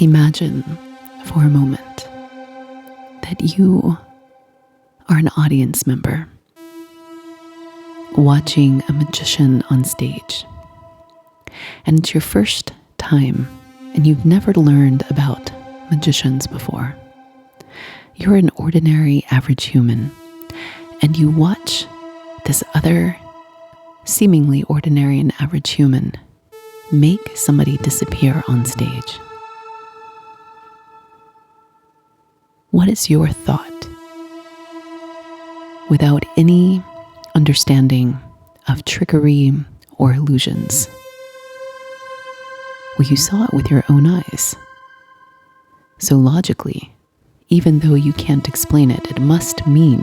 Imagine for a moment that you are an audience member watching a magician on stage, and it's your first time and you've never learned about magicians before. You're an ordinary, average human, and you watch this other seemingly ordinary and average human make somebody disappear on stage. What is your thought? Without any understanding of trickery or illusions. Well, you saw it with your own eyes. So logically, even though you can't explain it, it must mean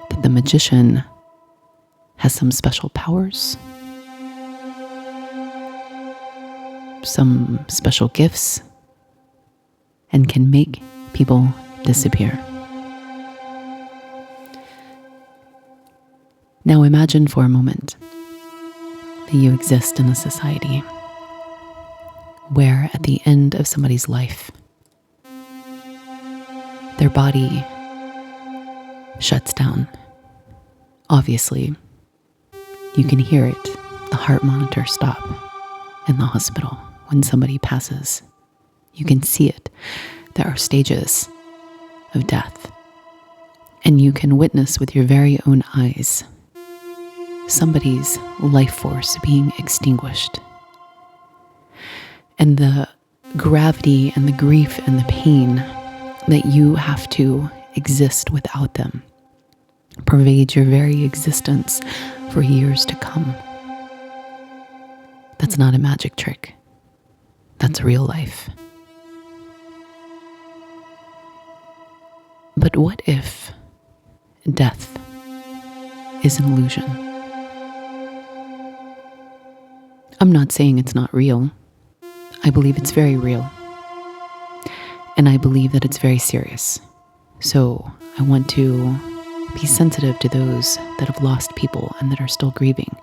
that the magician has some special powers, some special gifts, and can make people disappear. Now imagine for a moment that you exist in a society where at the end of somebody's life, their body shuts down. Obviously, you can hear it, the heart monitor stop in the hospital when somebody passes. You can see it. There are stages of death. And you can witness with your very own eyes somebody's life force being extinguished. And the gravity and the grief and the pain that you have to exist without them pervades your very existence for years to come. That's not a magic trick. That's real life. But what if death is an illusion? I'm not saying it's not real. I believe it's very real. And I believe that it's very serious. So I want to be sensitive to those that have lost people and that are still grieving.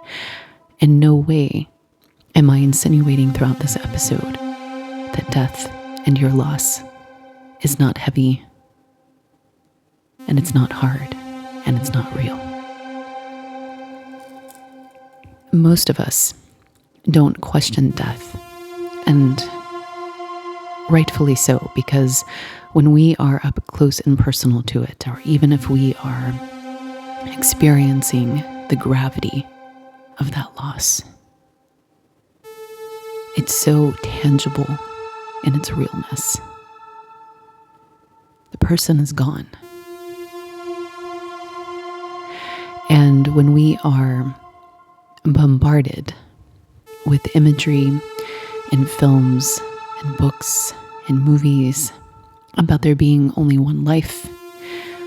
In no way am I insinuating throughout this episode that death and your loss is not heavy, and it's not hard, and it's not real. Most of us don't question death, and rightfully so, because when we are up close and personal to it, or even if we are experiencing the gravity of that loss, it's so tangible in its realness. The person is gone. And when we are bombarded with imagery in films and books and movies about there being only one life,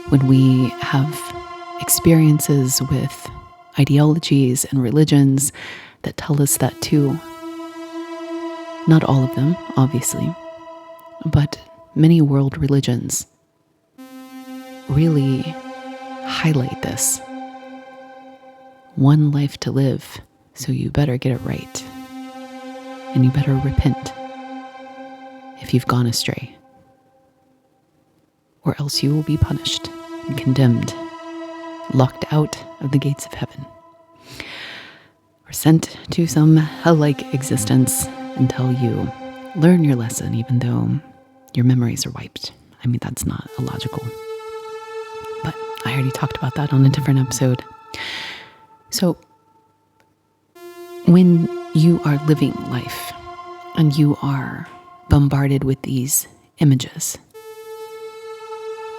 when we have experiences with ideologies and religions that tell us that too, not all of them, obviously, but many world religions really highlight this. One life to live, so you better get it right. And you better repent if you've gone astray. Or else you will be punished and condemned, locked out of the gates of heaven, or sent to some hell-like existence until you learn your lesson, even though your memories are wiped. I mean, that's not illogical. But I already talked about that on a different episode. So, when you are living life and you are bombarded with these images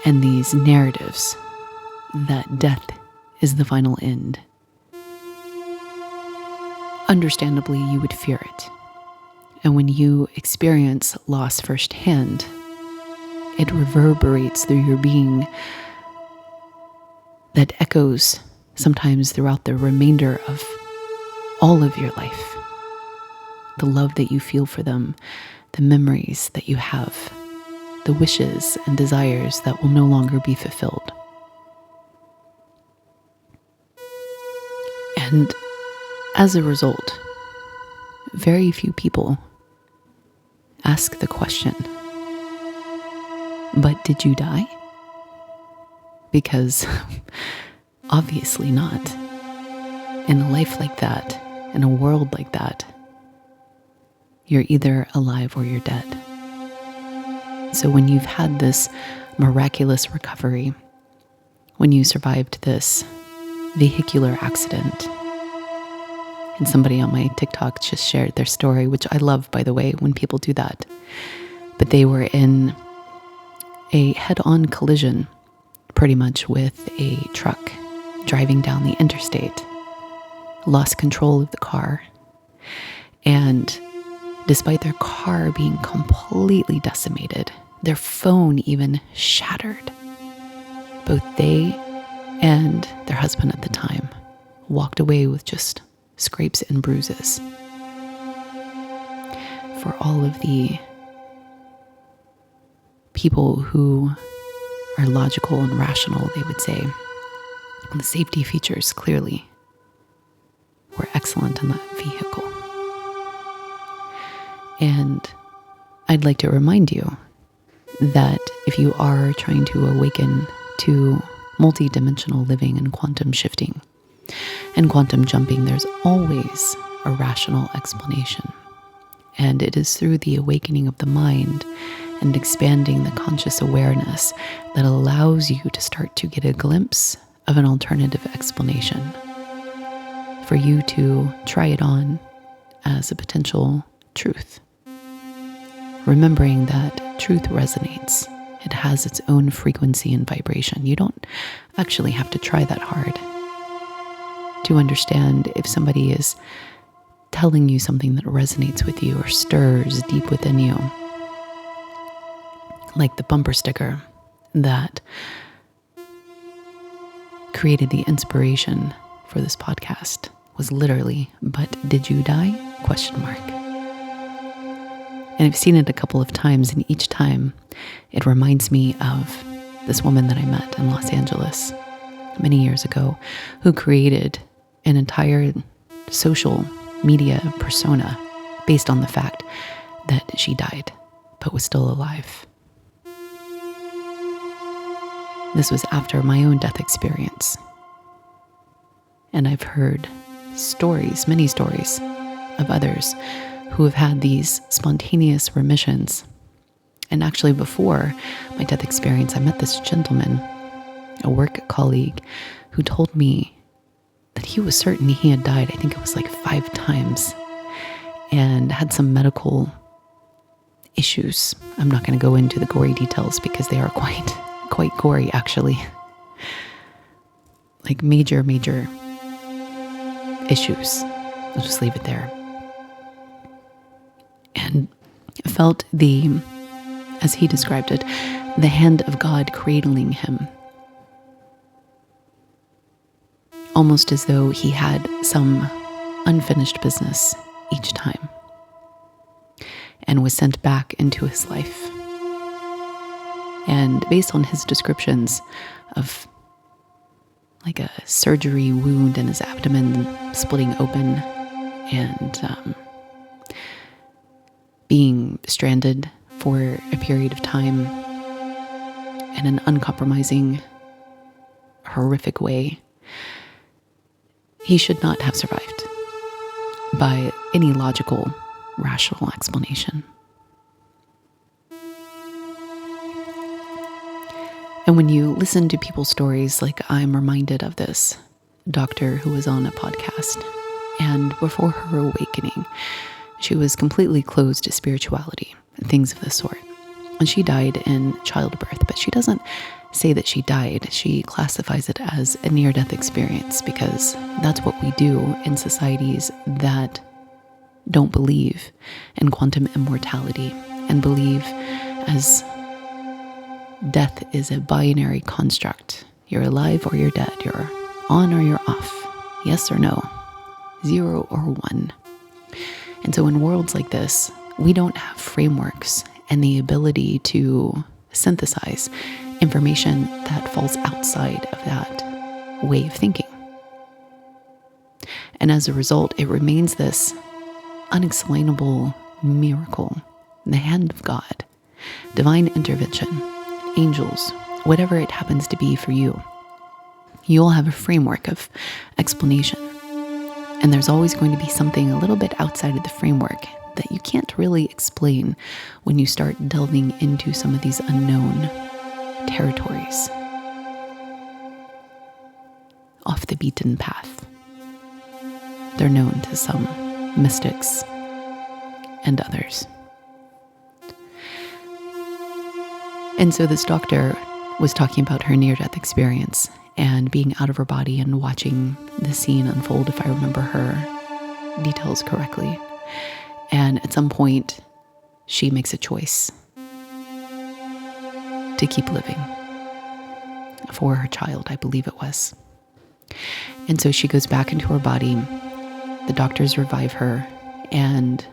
and these narratives that death is the final end, understandably, you would fear it. And when you experience loss firsthand, it reverberates through your being that echoes sometimes throughout the remainder of all of your life. The love that you feel for them, the memories that you have, the wishes and desires that will no longer be fulfilled. And as a result, very few people ask the question, but did you die? Because obviously not. In a life like that, in a world like that, you're either alive or you're dead. So when you've had this miraculous recovery, when you survived this vehicular accident, and somebody on my TikTok just shared their story, which I love, by the way, when people do that. But they were in a head-on collision, pretty much, with a truck driving down the interstate, lost control of the car. And despite their car being completely decimated, their phone even shattered, both they and their husband at the time walked away with just scrapes and bruises. For all of the people who are logical and rational, they would say the safety features clearly were excellent in that vehicle. And I'd like to remind you that if you are trying to awaken to multidimensional living and quantum shifting and quantum jumping, there's always a rational explanation. And it is through the awakening of the mind and expanding the conscious awareness that allows you to start to get a glimpse of an alternative explanation, for you to try it on as a potential truth. Remembering that truth resonates. It has its own frequency and vibration. You don't actually have to try that hard to understand if somebody is telling you something that resonates with you or stirs deep within you. Like the bumper sticker that created the inspiration for this podcast was literally, "But did you die?" ? And I've seen it a couple of times, and each time it reminds me of this woman that I met in Los Angeles many years ago, who created an entire social media persona based on the fact that she died, but was still alive. This was after my own death experience. And I've heard stories, many stories, of others who have had these spontaneous remissions. And actually, before my death experience, I met this gentleman, a work colleague, who told me that he was certain he had died, I think it was like 5 times, and had some medical issues. I'm not going to go into the gory details because they are quite gory, actually. Like major issues. I'll just leave it there. And felt as he described it, the hand of God cradling him. Almost as though he had some unfinished business each time and was sent back into his life. And based on his descriptions of like a surgery wound in his abdomen splitting open and being stranded for a period of time in an uncompromising, horrific way, he should not have survived by any logical, rational explanation. And when you listen to people's stories, like I'm reminded of this doctor who was on a podcast, and before her awakening, she was completely closed to spirituality and things of this sort. And she died in childbirth, but she doesn't say that she died. She classifies it as a near-death experience because that's what we do in societies that don't believe in quantum immortality and believe as death is a binary construct. You're alive or you're dead. You're on or you're off. Yes or no. 0 or 1. And so in worlds like this, we don't have frameworks and the ability to synthesize information that falls outside of that way of thinking. And as a result, it remains this unexplainable miracle the hand of God, divine intervention, angels, whatever it happens to be for you, you'll have a framework of explanation. And there's always going to be something a little bit outside of the framework that you can't really explain when you start delving into some of these unknown territories, off the beaten path. They're known to some mystics and others. And so this doctor was talking about her near-death experience and being out of her body and watching the scene unfold, if I remember her details correctly. And at some point, she makes a choice to keep living for her child, I believe it was. And so she goes back into her body. The doctors revive her, and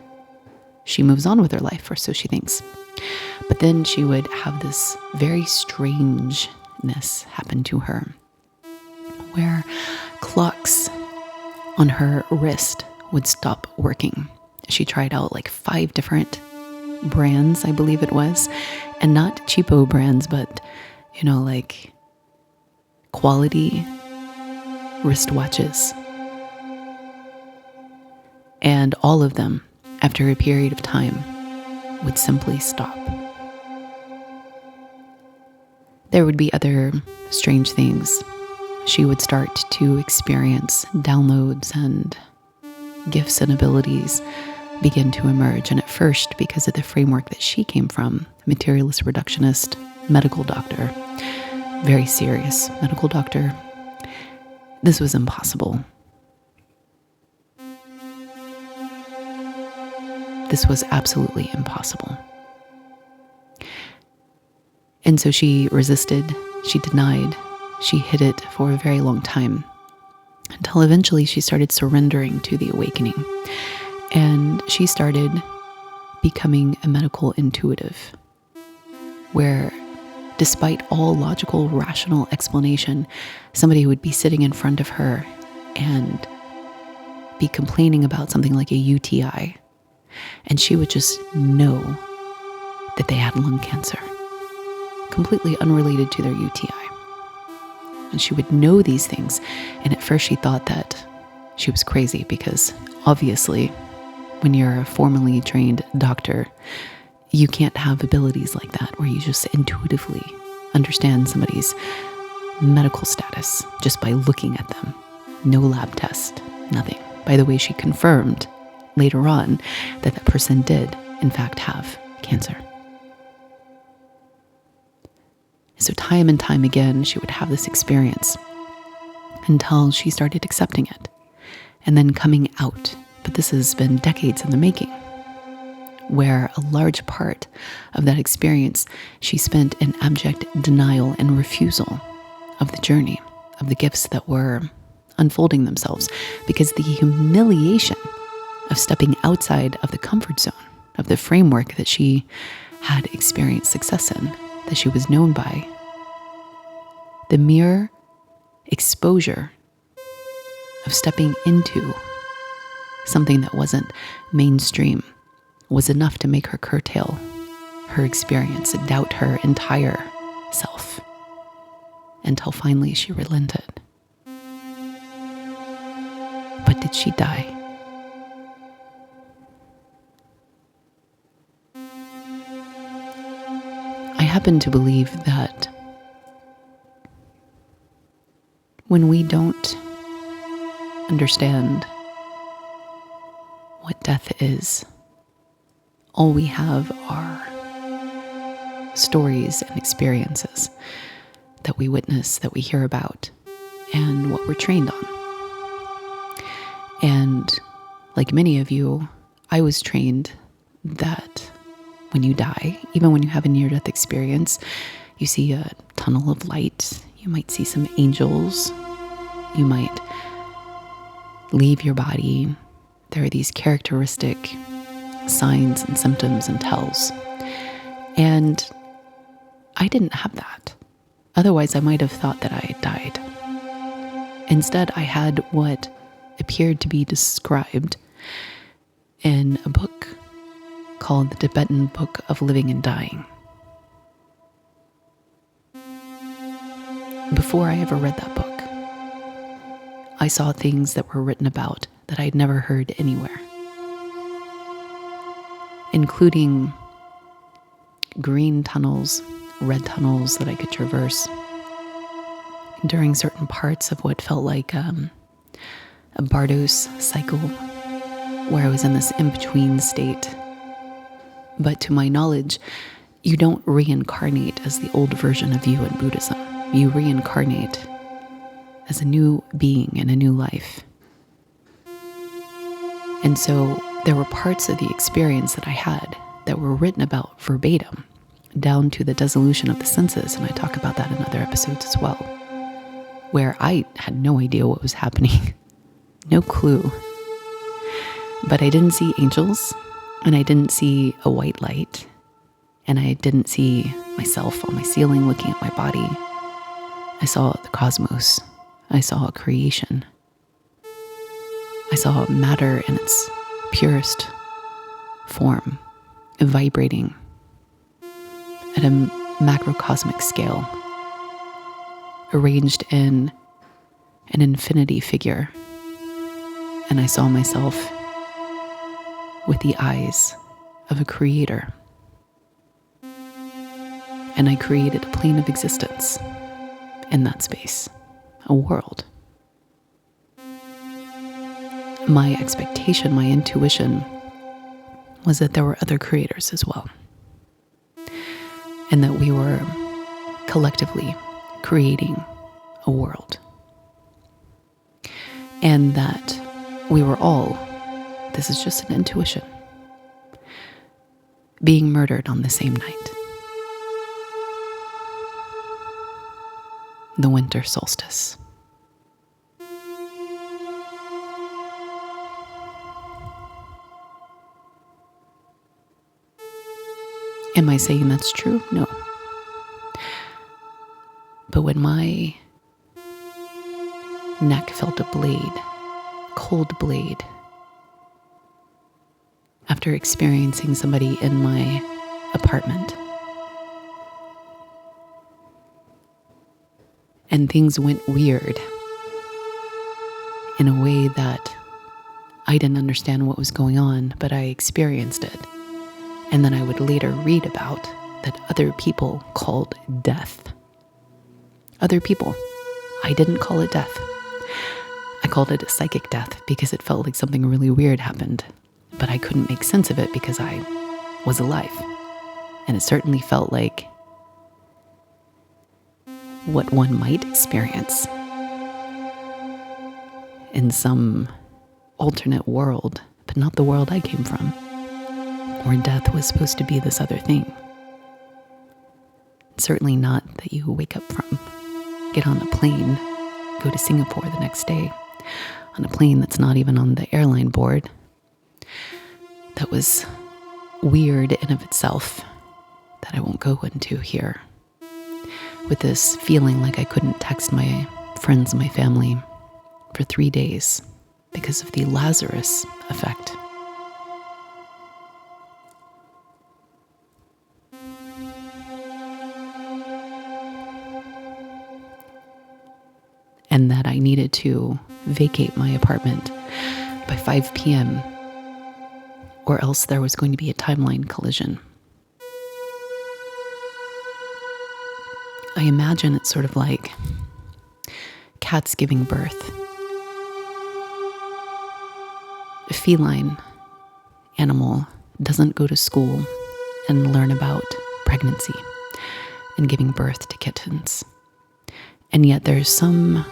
she moves on with her life, or so she thinks. But then she would have this very strangeness happen to her, where clocks on her wrist would stop working. She tried out like 5 different brands, I believe it was, and not cheapo brands, but, like quality wristwatches. And all of them, after a period of time, would simply stop. There would be other strange things. She would start to experience downloads, and gifts and abilities begin to emerge. And at first, because of the framework that she came from, materialist reductionist medical doctor, very serious medical doctor, this was impossible. This was absolutely impossible. And so she resisted, she denied, she hid it for a very long time, until eventually she started surrendering to the awakening. And she started becoming a medical intuitive, where despite all logical, rational explanation, somebody would be sitting in front of her and be complaining about something like a UTI. And she would just know that they had lung cancer, completely unrelated to their UTI. And she would know these things. And at first she thought that she was crazy, because obviously when you're a formally trained doctor, you can't have abilities like that where you just intuitively understand somebody's medical status just by looking at them. No lab test, nothing. By the way, she confirmed later on that that person did, in fact, have cancer. So time and time again, she would have this experience until she started accepting it and then coming out. But this has been decades in the making, where a large part of that experience she spent in abject denial and refusal of the journey, of the gifts that were unfolding themselves, because the humiliation of stepping outside of the comfort zone, of the framework that she had experienced success in, that she was known by, the mere exposure of stepping into something that wasn't mainstream was enough to make her curtail her experience and doubt her entire self, until finally she relented. But did she die? I happen to believe that when we don't understand what death is, all we have are stories and experiences that we witness, that we hear about, and what we're trained on. And like many of you, I was trained that when you die, even when you have a near-death experience, you see a tunnel of light, you might see some angels, you might leave your body. There are these characteristic signs and symptoms and tells. And I didn't have that. Otherwise, I might have thought that I had died. Instead, I had what appeared to be described in a book called The Tibetan Book of Living and Dying. Before I ever read that book, I saw things that were written about that I'd never heard anywhere, including green tunnels, red tunnels that I could traverse during certain parts of what felt like a Bardos cycle, where I was in this in-between state. But to my knowledge, you don't reincarnate as the old version of you in Buddhism. You reincarnate as a new being in a new life. And so there were parts of the experience that I had that were written about verbatim, down to the dissolution of the senses, and I talk about that in other episodes as well, where I had no idea what was happening, no clue. But I didn't see angels, and I didn't see a white light, and I didn't see myself on my ceiling looking at my body. I saw the cosmos. I saw creation. I saw matter in its purest form, vibrating at a macrocosmic scale, arranged in an infinity figure. And I saw myself with the eyes of a creator. And I created a plane of existence in that space, a world. My expectation, my intuition was that there were other creators as well, and that we were collectively creating a world, and that we were all, this is just an intuition, being murdered on the same night, the winter solstice. Am I saying that's true? No. But when my neck felt a blade, cold blade, after experiencing somebody in my apartment, and things went weird in a way that I didn't understand what was going on, but I experienced it. And then I would later read about that other people called death. Other people. I didn't call it death. I called it a psychic death because it felt like something really weird happened. But I couldn't make sense of it because I was alive. And it certainly felt like what one might experience in some alternate world, but not the world I came from, where death was supposed to be this other thing. Certainly not that you wake up from, get on a plane, go to Singapore the next day, on a plane that's not even on the airline board. That was weird in of itself, that I won't go into here. With this feeling like I couldn't text my friends and my family for 3 days because of the Lazarus effect. And that I needed to vacate my apartment by 5 p.m. or else there was going to be a timeline collision. I imagine it's sort of like cats giving birth. A feline animal doesn't go to school and learn about pregnancy and giving birth to kittens. And yet there's some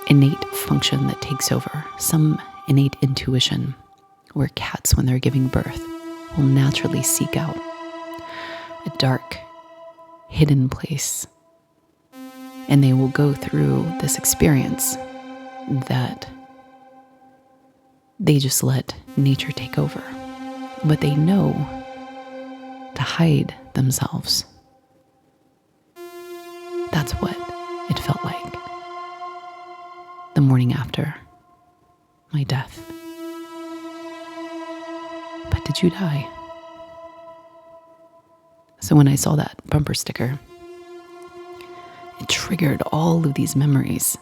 innate function that takes over, some innate intuition, where cats, when they're giving birth, will naturally seek out a dark, hidden place. And they will go through this experience that they just let nature take over. But they know to hide themselves. That's what it felt like the morning after my death. But did you die? So when I saw that bumper sticker, it triggered all of these memories.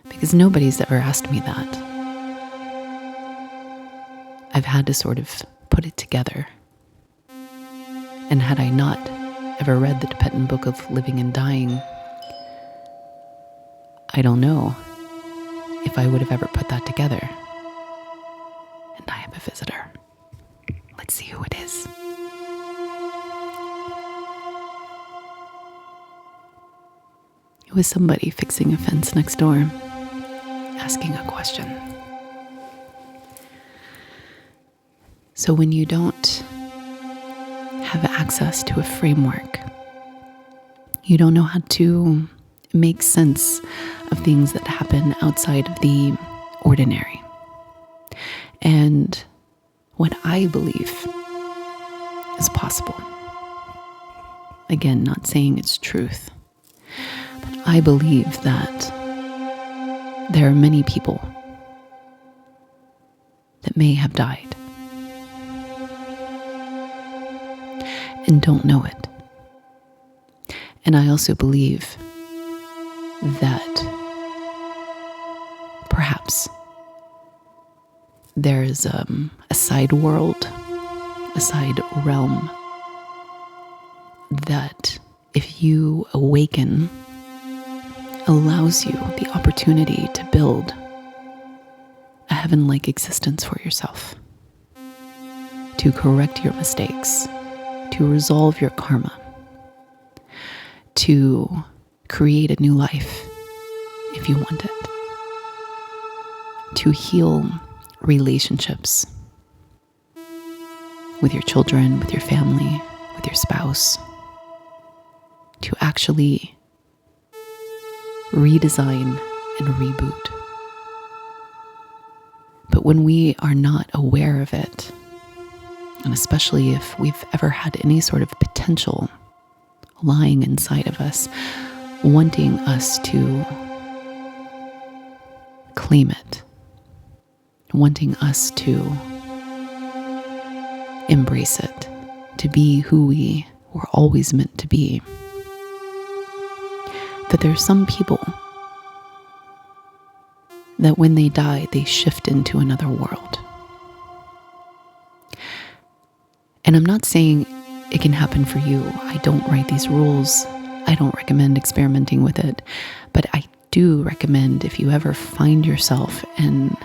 Because nobody's ever asked me that. I've had to sort of put it together. And had I not ever read the Tibetan Book of Living and Dying, I don't know if I would have ever put that together. And I have a visitor. Let's see who it is. It was somebody fixing a fence next door, asking a question. So when you don't have access to a framework, you don't know how to make sense of things that happen outside of the ordinary. And what I believe is possible, again, not saying it's truth, but I believe that there are many people that may have died and don't know it. And I also believe that perhaps there's a side world, a side realm that, if you awaken, allows you the opportunity to build a heaven-like existence for yourself, to correct your mistakes, to resolve your karma, to create a new life if you want it, to heal relationships with your children, with your family, with your spouse, to actually redesign and reboot. But when we are not aware of it, and especially if we've ever had any sort of potential lying inside of us, wanting us to claim it, wanting us to embrace it, to be who we were always meant to be, that there's some people that when they die, they shift into another world. And I'm not saying it can happen for you. I don't write these rules. I don't recommend experimenting with it. But I do recommend, if you ever find yourself in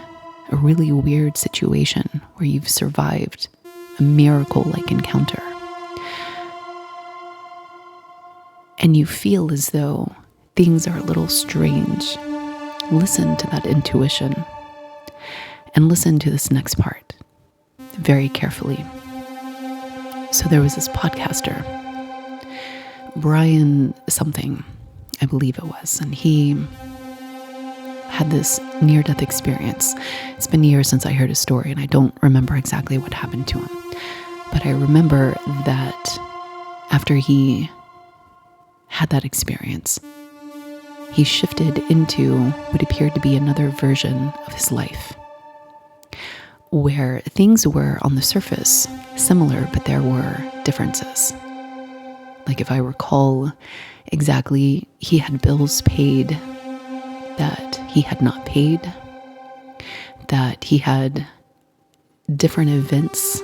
a really weird situation where you've survived a miracle-like encounter, and you feel as though things are a little strange, listen to that intuition and listen to this next part very carefully. So there was this podcaster, Brian something, I believe it was, and he had this near-death experience. It's been years since I heard his story, and I don't remember exactly what happened to him. But I remember that after he had that experience, he shifted into what appeared to be another version of his life, where things were on the surface similar, but there were differences. Like, if I recall exactly, he had bills paid that he had not paid, that he had different events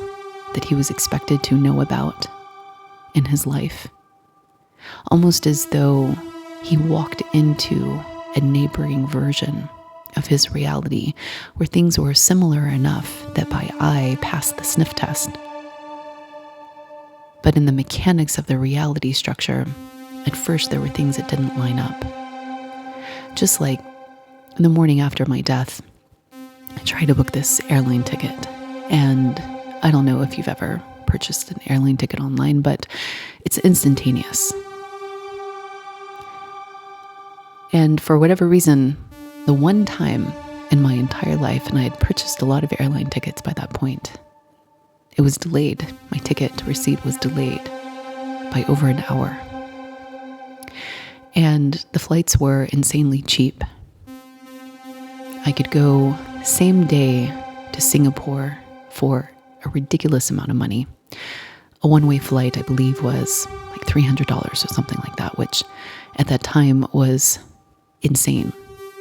that he was expected to know about in his life, almost as though he walked into a neighboring version of his reality where things were similar enough that by eye passed the sniff test. But in the mechanics of the reality structure, at first there were things that didn't line up. Just like in the morning after my death, I tried to book this airline ticket, and I don't know if you've ever purchased an airline ticket online, but it's instantaneous. And for whatever reason, the one time in my entire life, and I had purchased a lot of airline tickets by that point, it was delayed. My ticket receipt was delayed by over an hour. And the flights were insanely cheap. I could go same day to Singapore for a ridiculous amount of money, A one-way flight, I believe, was like $300 or something like that, which at that time was insane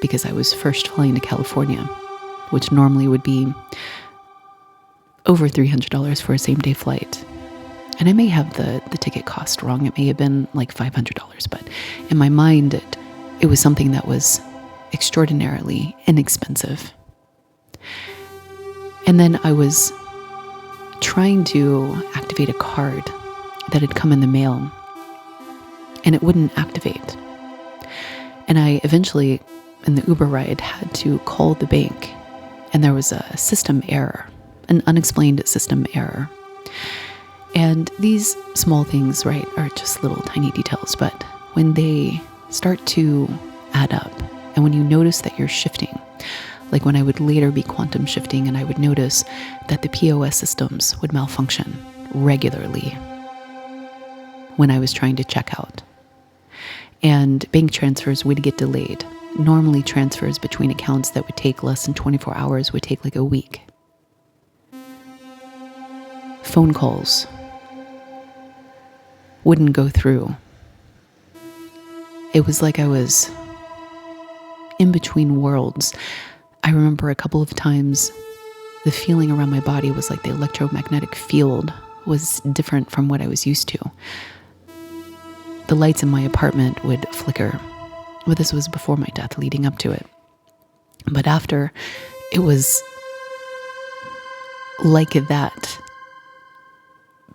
because I was first flying to California, which normally would be over $300 for a same-day flight. And I may have the ticket cost wrong. It may have been like $500, but in my mind, it was something that was extraordinarily inexpensive. And then I was trying to activate a card that had come in the mail, and it wouldn't activate. And I eventually, in the Uber ride, had to call the bank, and there was a system error, an unexplained system error. And these small things, right, are just little tiny details, but when they start to add up, and when you notice that you're shifting, like when I would later be quantum shifting and I would notice that the POS systems would malfunction regularly when I was trying to check out. And bank transfers would get delayed. Normally transfers between accounts that would take less than 24 hours would take like a week. Phone calls wouldn't go through. It was like I was in between worlds. I remember a couple of times the feeling around my body was like the electromagnetic field was different from what I was used to. The lights in my apartment would flicker. Well, this was before my death, leading up to it. But after, it was like that,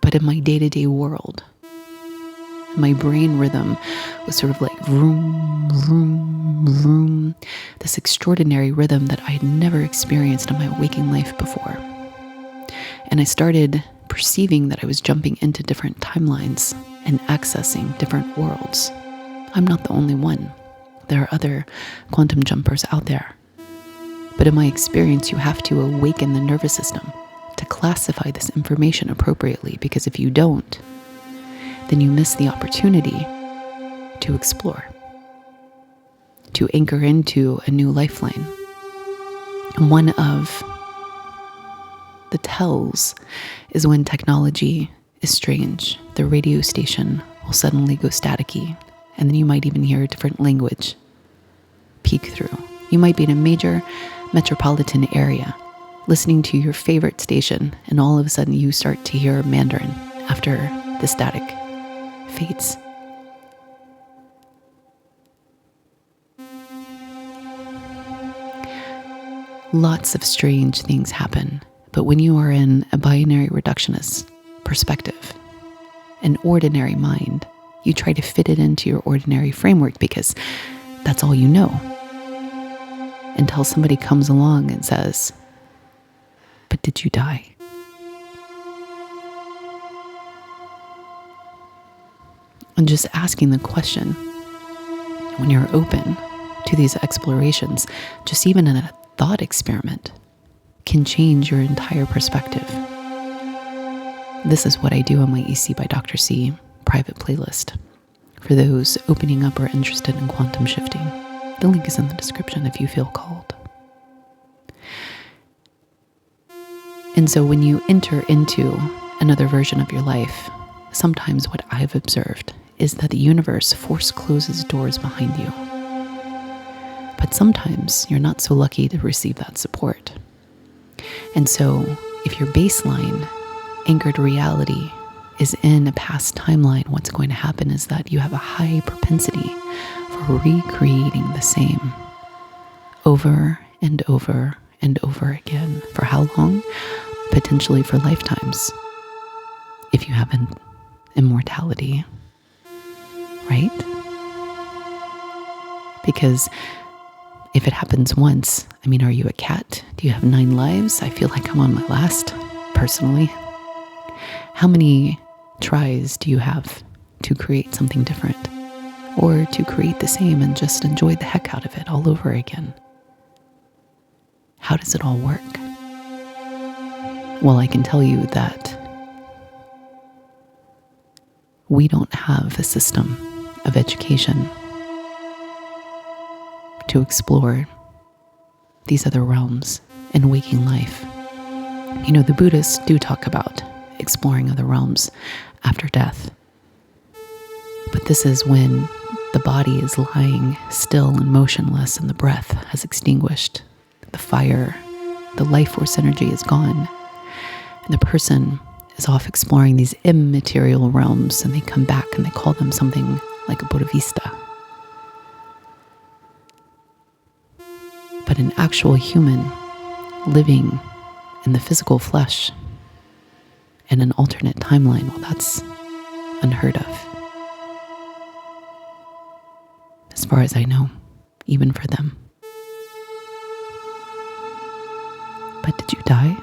but in my day-to-day world. My brain rhythm was sort of like vroom, vroom, vroom, this extraordinary rhythm that I had never experienced in my waking life before. And I started perceiving that I was jumping into different timelines and accessing different worlds. I'm not the only one. There are other quantum jumpers out there. But in my experience, you have to awaken the nervous system to classify this information appropriately, because if you don't, then you miss the opportunity to explore, to anchor into a new lifeline. And one of the tells is when technology is strange. The radio station will suddenly go staticky, and then you might even hear a different language peek through. You might be in a major metropolitan area listening to your favorite station, and all of a sudden you start to hear Mandarin after the static fades. Lots of strange things happen, but when you are in a binary reductionist perspective, an ordinary mind, you try to fit it into your ordinary framework because that's all you know. Until somebody comes along and says, "But did you die?" And just asking the question, when you're open to these explorations, just even in a thought experiment, can change your entire perspective. This is what I do on my EC by Dr. C private playlist for those opening up or interested in quantum shifting. The link is in the description if you feel called. And so when you enter into another version of your life, sometimes what I've observed is that the universe force closes doors behind you. But sometimes you're not so lucky to receive that support. And so if your baseline anchored reality is in a past timeline, what's going to happen is that you have a high propensity for recreating the same over and over and over again. For how long? Potentially for lifetimes, if you have an immortality, right? Because if it happens once, I mean, are you a cat? Do you have 9 lives? I feel like I'm on my last, personally. How many tries do you have to create something different? Or to create the same and just enjoy the heck out of it all over again? How does it all work? Well, I can tell you that we don't have a system of education to explore these other realms in waking life. You know, the Buddhists do talk about exploring other realms after death. But this is when the body is lying still and motionless and the breath has extinguished. The fire, the life force energy is gone. And the person is off exploring these immaterial realms, and they come back and they call them something like a Bodhisattva. But an actual human living in the physical flesh in an alternate timeline, well, that's unheard of. As far as I know, even for them. But did you die?